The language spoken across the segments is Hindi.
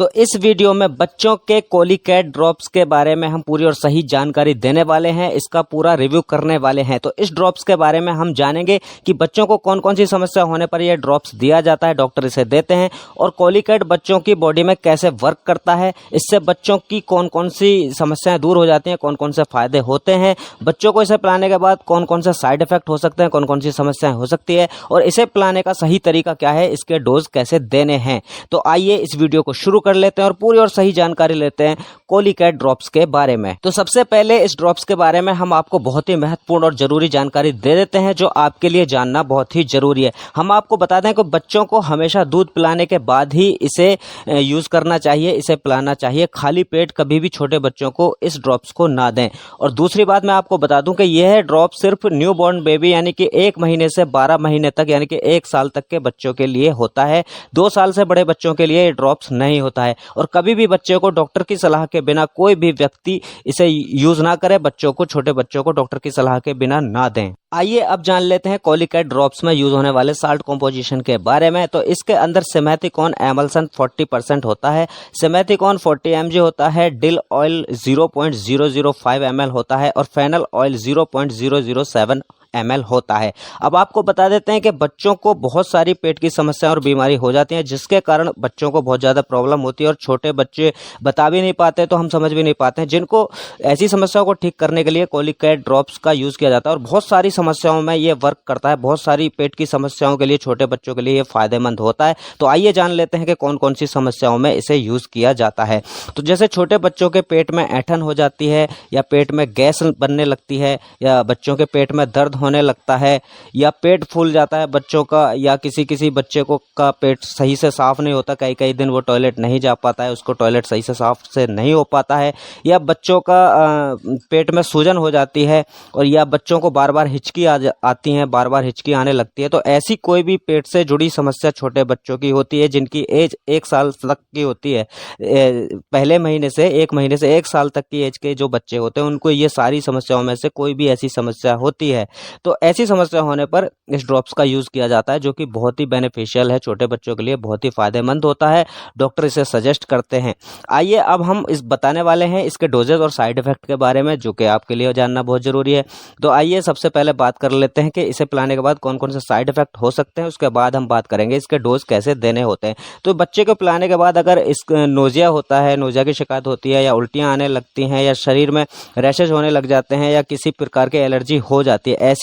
तो इस वीडियो में बच्चों के कोलिकैट ड्रॉप्स के बारे में हम पूरी और सही जानकारी देने वाले हैं, इसका पूरा रिव्यू करने वाले हैं। तो इस ड्रॉप्स के बारे में हम जानेंगे कि बच्चों को कौन कौन सी समस्या होने पर यह ड्रॉप्स दिया जाता है, डॉक्टर इसे देते हैं, और कोलिकैट बच्चों की बॉडी में कैसे वर्क करता है, इससे बच्चों की कौन कौन सी समस्याएं दूर हो जाती हैं, कौन कौन से फायदे होते हैं, बच्चों को इसे पिलाने के बाद कौन कौन से साइड इफेक्ट हो सकते हैं, कौन कौन सी समस्याएं हो सकती है, और इसे पिलाने का सही तरीका क्या है, इसके डोज कैसे देने हैं। तो आइए इस वीडियो को शुरू कर लेते हैं और पूरी और सही जानकारी लेते हैं कोलिकैट ड्रॉप्स के बारे में। तो सबसे पहले इस ड्रॉप्स के बारे में हम आपको बहुत ही महत्वपूर्ण और जरूरी जानकारी दे देते हैं, जो आपके लिए जानना बहुत ही जरूरी है। हम आपको बता दें कि बच्चों को हमेशा दूध पिलाने के बाद ही इसे यूज करना चाहिए, इसे पिलाना चाहिए। खाली पेट कभी भी छोटे बच्चों को इस ड्रॉप्स को ना दें। और दूसरी बात मैं आपको बता दूं कि यह ड्रॉप सिर्फ न्यू बॉर्न बेबी यानी कि 1 महीने से 12 महीने तक यानी कि 1 साल तक के बच्चों के लिए होता है। 2 साल से बड़े बच्चों के लिए ये ड्रॉप्स नहीं होता है। और कभी भी बच्चे को डॉक्टर की सलाह के बिना कोई भी व्यक्ति इसे यूज ना करे, बच्चों को, छोटे बच्चों को डॉक्टर की सलाह के बिना ना दें। आइए अब जान लेते हैं कोलिकैट ड्रॉप्स में यूज होने वाले साल्ट कॉम्पोजिशन के बारे में। तो इसके अंदर सिमेथिकॉन एमल्सन 40% होता है, सिमेथिकॉन 40 mg होता है, डिल ऑयल 0.005 ml होता है और फेनल ऑयल 0.007 ml होता है। अब आपको बता देते हैं कि बच्चों को बहुत सारी पेट की समस्या और बीमारी हो जाती है, जिसके कारण बच्चों को बहुत ज़्यादा प्रॉब्लम होती है और छोटे बच्चे बता भी नहीं पाते, तो हम समझ भी नहीं पाते हैं। जिनको ऐसी समस्याओं को ठीक करने के लिए कोलिकैट ड्रॉप्स का यूज़ किया जाता है और बहुत सारी समस्याओं में ये वर्क करता है। बहुत सारी पेट की समस्याओं के लिए छोटे बच्चों के लिए ये फायदेमंद होता है। तो आइए जान लेते हैं कि कौन कौन सी समस्याओं में इसे यूज़ किया जाता है। तो जैसे छोटे बच्चों के पेट में ऐंठन हो जाती है, या पेट में गैस बनने लगती है, या बच्चों के पेट में दर्द होने लगता है, या पेट फूल जाता है बच्चों का, या किसी बच्चे को का पेट सही से साफ नहीं होता, कई दिन वो टॉयलेट नहीं जा पाता है, उसको टॉयलेट सही से साफ से नहीं हो पाता है, या बच्चों का पेट में सूजन हो जाती है, और या बच्चों को बार बार हिचकी आती है, बार बार हिचकी आने लगती है। तो ऐसी कोई भी पेट से जुड़ी समस्या छोटे बच्चों की होती है, जिनकी एज 1 साल तक की होती है, पहले महीने से 1 महीने से 1 साल तक की एज के जो बच्चे होते हैं, उनको ये सारी समस्याओं में से कोई भी ऐसी समस्या होती है, तो ऐसी समस्या होने पर इस ड्रॉप्स का यूज़ किया जाता है, जो कि बहुत ही बेनिफिशियल है, छोटे बच्चों के लिए बहुत ही फायदेमंद होता है। डॉक्टर इसे सजेस्ट करते हैं। आइए अब हम इस बताने वाले हैं इसके डोजेज और साइड इफेक्ट के बारे में, जो कि आपके लिए जानना बहुत ज़रूरी है। तो आइए सबसे पहले बात कर लेते हैं कि इसे पिलाने के बाद कौन कौन से साइड इफेक्ट हो सकते हैं। उसके बाद हम बात करेंगे इसके डोज कैसे देने होते हैं। तो बच्चे को पिलाने के बाद अगर इस नोजिया होता है, नोजिया की शिकायत होती है, या उल्टियाँ आने लगती हैं, या शरीर में रैशेज होने लग जाते हैं, या किसी प्रकार की एलर्जी हो जाती है,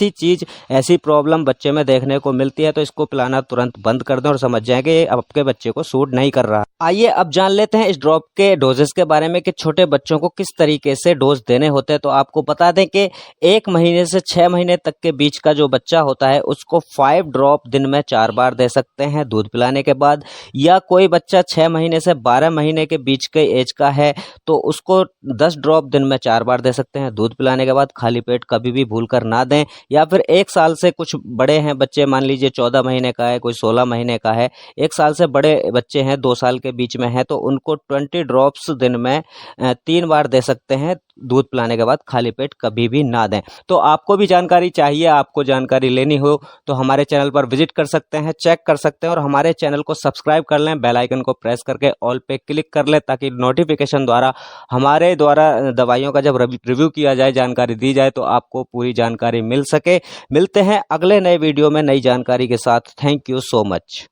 ऐसी प्रॉब्लम बच्चे में देखने को मिलती है, तो इसको पिलाना तुरंत बंद कर दें और समझ जाएं कि आपके बच्चे को सूट नहीं कर रहा। आइए अब जान लेते हैं इस ड्रॉप के डोजेस के बारे में कि छोटे बच्चों को किस तरीके से डोज देने होते हैं। तो आपको बता दें कि 1 महीने से 6 महीने तक के बीच का जो बच्चा होता है, उसको 5 ड्रॉप दिन में 4 बार दे सकते हैं दूध पिलाने के बाद। या कोई बच्चा 6 महीने से 12 महीने के बीच के एज का है, तो उसको 10 ड्रॉप दिन में 4 बार दे सकते हैं दूध पिलाने के बाद। खाली पेट कभी भी भूल कर ना दें। या फिर 1 साल से कुछ बड़े हैं बच्चे, मान लीजिए 14 महीने का है, कोई 16 महीने का है, 1 साल से बड़े बच्चे हैं, 2 साल के बीच में है, तो उनको 20 ड्रॉप्स दिन में 3 बार दे सकते हैं दूध पिलाने के बाद। खाली पेट कभी भी ना दें। तो आपको भी जानकारी चाहिए, आपको जानकारी लेनी हो, तो हमारे चैनल पर विजिट कर सकते हैं, चेक कर सकते हैं, और हमारे चैनल को सब्सक्राइब कर लें, बेल आइकन को प्रेस करके ऑल पे क्लिक कर लें, ताकि नोटिफिकेशन द्वारा हमारे द्वारा दवाइयों का जब रिव्यू किया जाए, जानकारी दी जाए, तो आपको पूरी जानकारी मिल सके। मिलते हैं अगले नए वीडियो में नई जानकारी के साथ। Thank you so much.